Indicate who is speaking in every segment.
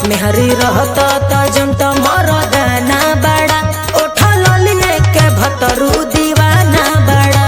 Speaker 1: मेहरी रहता ता जनता मरदाना बड़ा उठा लिए के भतरू दीवाना बड़ा।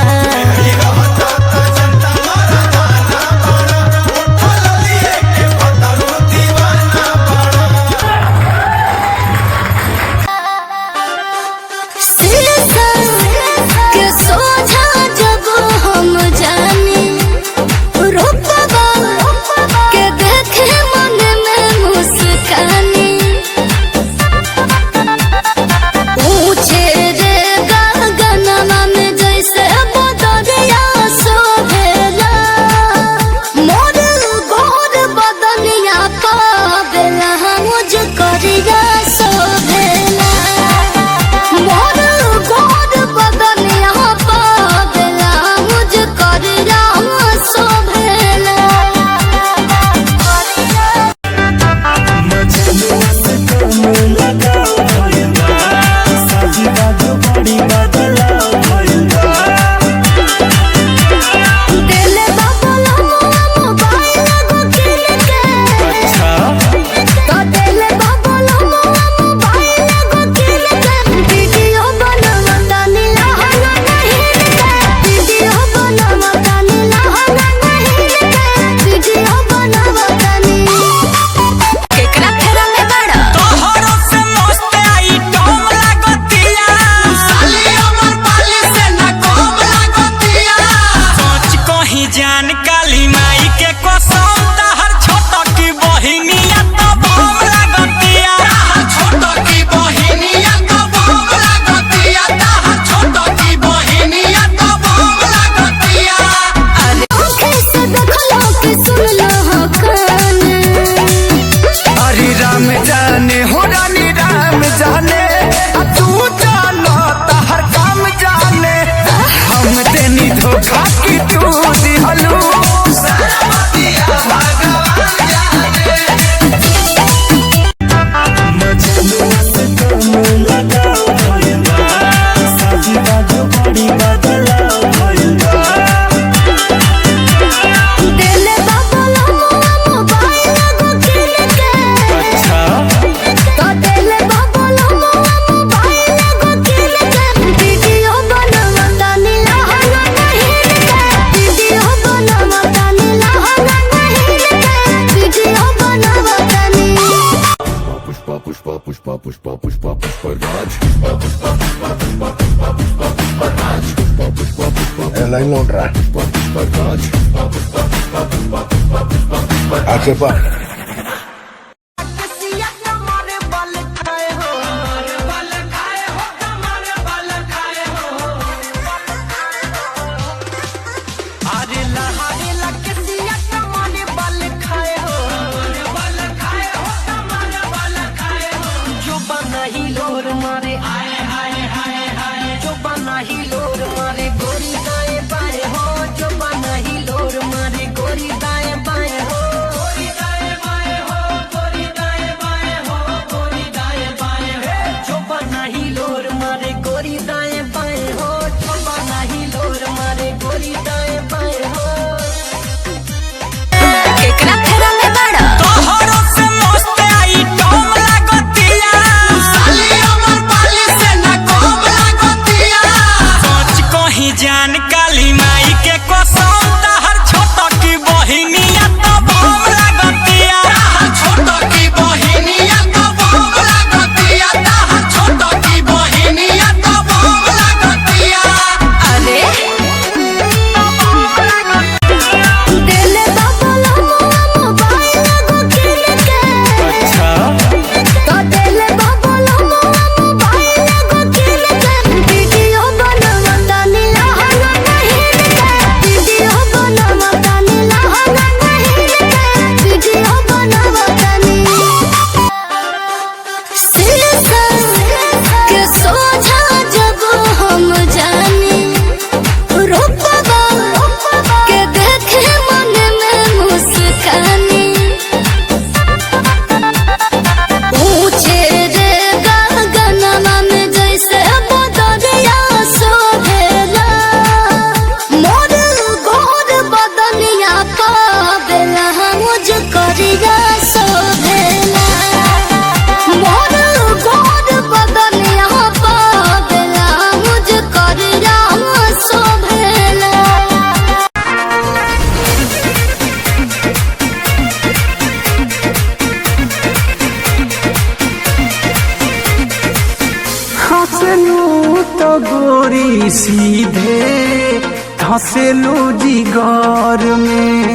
Speaker 2: लाइन लौट रहा है आके पर
Speaker 3: सीधे धसेलू जिगर में।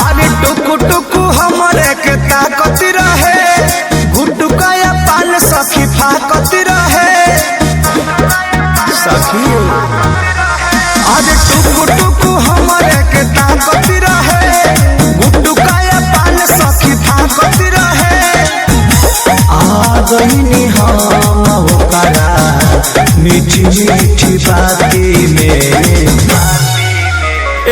Speaker 3: अरे टुकु टुकु हमरे के ताकत रहे, गुटुका या पान सखी फाकत रहे सखी। अरे टुकु टुकु हमरे के ताकत रहे, गुटुका या पान सखी फाकत रहे। आ गईनी हम होकरा मीठी मीठी बाती में,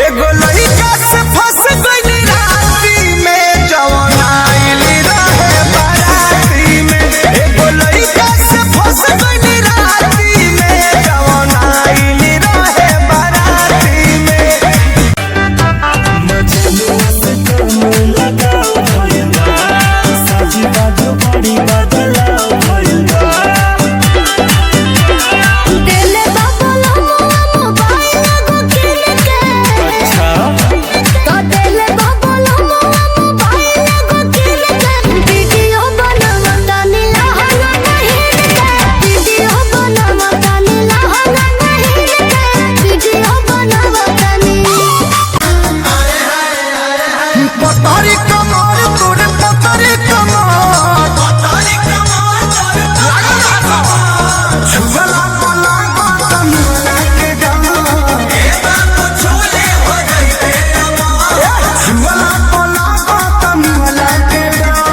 Speaker 3: एगो लइका से फंस गईली राती में, जवन आइली रहे बाराती में। एगो लइका से फंस गईली राती में, जवन आइली रहे बाराती में। मजनुआ से कम लगाओ भइल बा, साजी बाजो बड़ी बदलाव भइल बा।
Speaker 1: देले बाबला मोबाइल को किन के, तो देले बाबला मोबाइल को किन के, वीडियो बनावता नीला हंगा नहीं के, वीडियो बनावता नीला हंगा नहीं के, वीडियो बनावता नी।
Speaker 3: पतारी कमर तोरे पतारी कमर, पतारी कमर तोरे पतारी कमर, छुअला पला बातम के जान, ए बाबू छुले हो जाइते अमर, छुअला पला बातम के जान।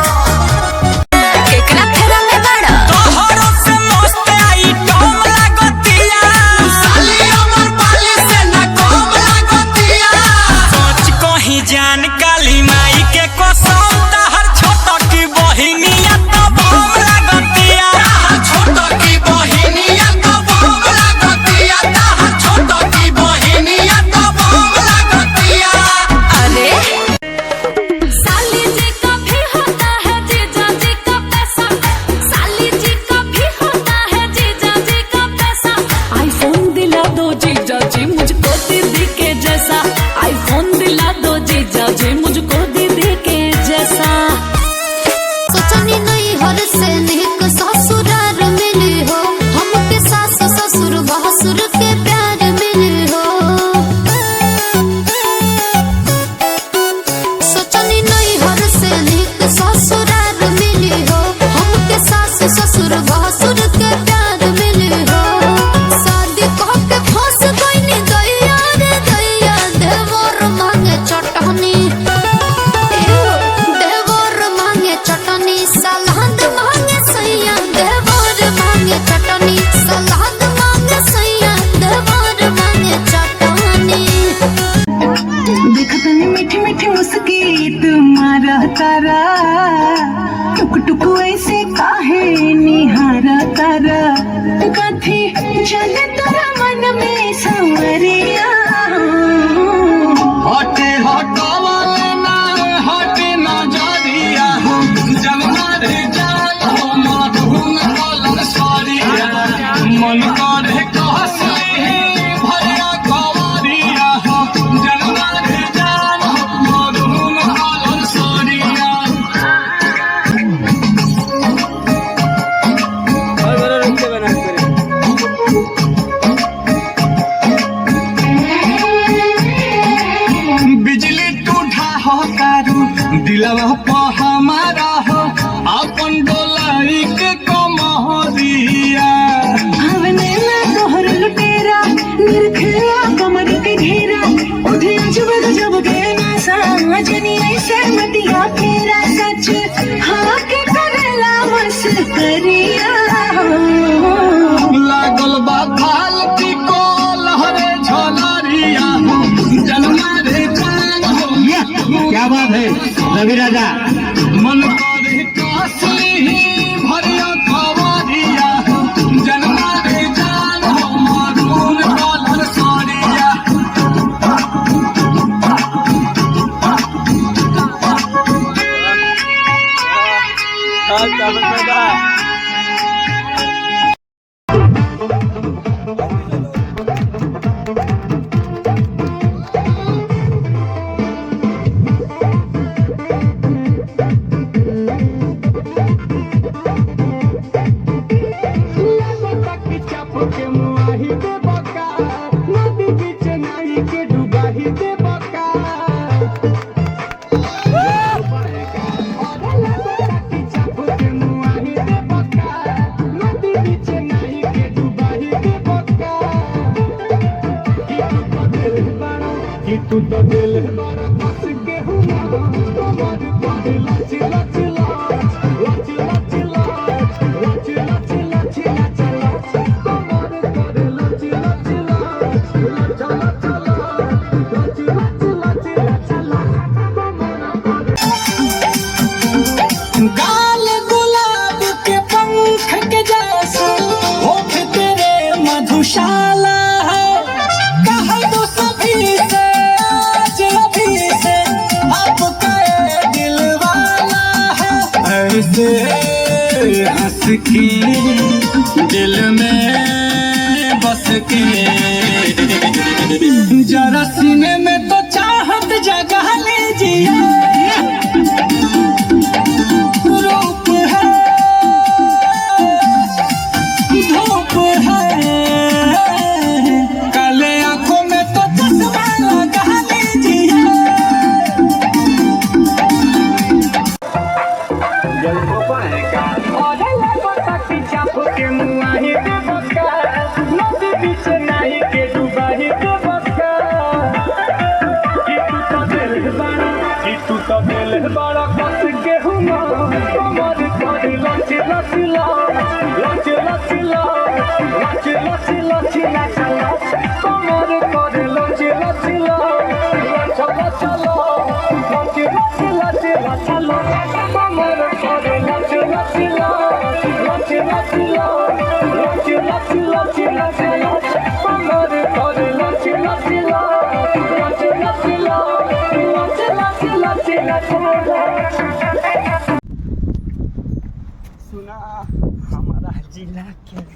Speaker 1: केकरा फेरा में बड़ा
Speaker 3: तोहरो से मस्त आई टोम लागतिया, साली अमर पाली से न कम लागतिया। सोच कहीं जान काली माई के कसम, तहर छोट की बहिनिया तो बम लागतिया, तहर छोट की बहिनिया तो बम लागतिया, तहर छोट की बहिनिया तो बम लागतिया।
Speaker 1: अरे साली जी का भी होता है जीजा जी का पैसा, साली जी का भी होता है जीजा जी का पैसा। आईफोन दिला दो जीजा जी मुझको दीदी के जैसा, आईफोन दिला दो जीजा जी मुझको दीदी के जैसा। सोचनी नहीं हर से निक ससुरार मिली हो, हमके सास ससुर भसुर के प्यार मिली हो। सोचनी नहीं हर से निक ससुरार मिली हो, हमके सास ससुर भसुर के प्यार मिली हो। शादी कह के फंस गईनी दैया रे दैया, देवर मांगे चटनी, देवर मांगे चटनी, सलाद मांगे सैया, देवर मांगे चटनी, सलाद मांगे सैया, देवर मांगे चटनी।
Speaker 4: देखतनी मीठी मीठी मुस्की तुम्हारा तारा, टुक टुक ऐसे काहे निहारा तारा, कथी चले तोरा मन में सांवरिया।
Speaker 3: हटे हटवाले ना हटे नजरिया, जब मारे जान हो मधुन कलर सरिया, मन करे कहसली भरिया कवरिया, जब मारे जान हो मधुन कलर सरिया। बिजली टूटा हो तारू दिलवा पर हमारा हो, अपन डोलाई के कमरिया।
Speaker 4: भावने ना तोहर लुटेरा, निरखेला कमर के घेरा, उठे अजब गजब के नासा, जनी ऐसे मतिया फेरा, सच हाँ के करेला मस करिया।
Speaker 3: लागल बा फालती को लहरे झलरिया, जन्मा रे जान हो। क्या बात है रवि राजा, मन करे कसली भरिया कवरिया, जन्मा रे जान हो मधुन कलर सरिया। के मुआही के बका गाल गुलाब के पंख के जैसे होठ तेरे मधुशाला है। कह दो सभी से आज अभी से आपका ये दिल वाला है। ऐसे हंस के दिल में बस के जरा सीने में तो चाहत जगा लीजिए। रूप है धूप है काले आंखों में तो चश्मा लगा लीजिए।
Speaker 5: बड़ा कस के हुआ कमर कर लच लच लच लच लच लच लच लच लच कमर कर लच लच लच लच लच लच लच लच कमर कर लच लच लच लच लच लच लच लच लच कमर कर लच लच लच लच लच लच
Speaker 3: सुना हमारा जिला के